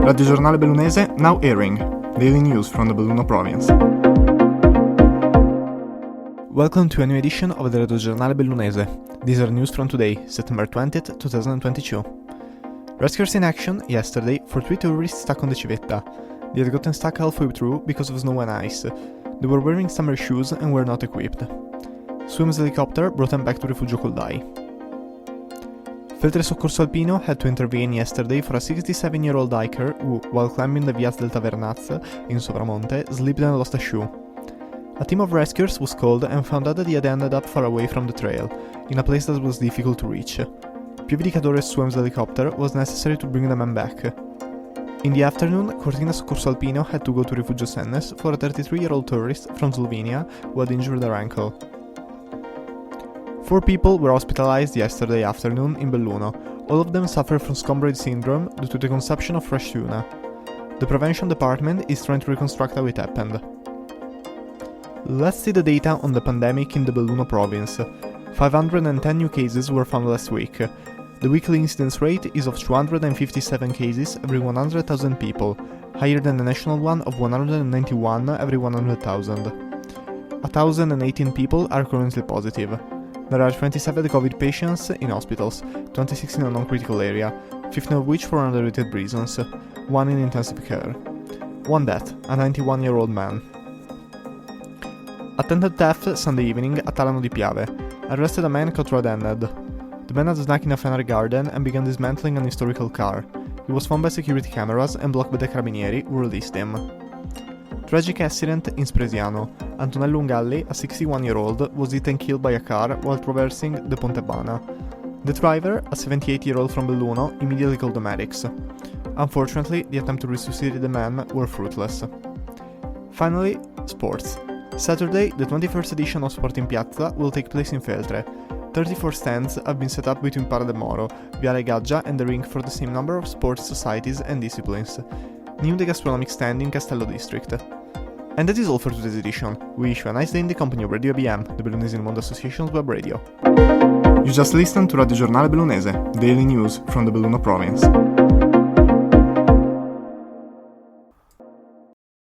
Radiogiornale Bellunese now airing. Daily news from the Belluno province. Welcome to a new edition of the Radiogiornale Bellunese. These are news from today, September 20th, 2022. Rescuers in action yesterday for 3 tourists stuck on the Civetta. They had gotten stuck halfway through because of snow and ice. They were wearing summer shoes and were not equipped. Suem's helicopter brought them back to Refugio Coldai. Feltre Soccorso Alpino had to intervene yesterday for a 67-year-old hiker who, while climbing the Piazza del Tavernaz in Sovramonte, slipped and lost a shoe. A team of rescuers was called and found out that he had ended up far away from the trail, in a place that was difficult to reach. Più Vendicatore Suem's helicopter was necessary to bring the man back. In the afternoon, Cortina Soccorso Alpino had to go to Refugio Sennes for a 33-year-old tourist from Slovenia who had injured their ankle. 4 people were hospitalized yesterday afternoon in Belluno. All of them suffer from Scombroid syndrome due to the consumption of fresh tuna. The prevention department is trying to reconstruct how it happened. Let's see the data on the pandemic in the Belluno province. 510 new cases were found last week. The weekly incidence rate is of 257 cases every 100,000 people, higher than the national one of 191 every 100,000. 1,018 people are currently positive. There are 27 COVID patients in hospitals, 26 in a non-critical area, 15 of which for unrelated reasons, 1 in intensive care. 1 death, a 91-year-old man. Attempted theft Sunday evening at Alano di Piave. Arrested a man caught red-handed. The man had snuck in a Feltre garden and began dismantling an historical car. He was found by security cameras and blocked by the carabinieri, who released him. Tragic accident in Spresiano. Antonello Ungalli, a 61-year-old, was hit and killed by a car while traversing the Ponte. The driver, a 78-year-old from Belluno, immediately called the medics. Unfortunately, the attempt to resuscitate the man were fruitless. Finally, sports. Saturday, the 21st edition of Sport in Piazza will take place in Feltre. 34 stands have been set up between Para de Moro, Viale Gaggia and the ring for the same number of sports societies and disciplines. New the gastronomic stand in Castello district. And that is all for today's edition. We wish you a nice day in the company of Radio ABM, the Bellunese Mondo Association's web radio. You just listened to Radiogiornale Bellunese, daily news from the Belluno province.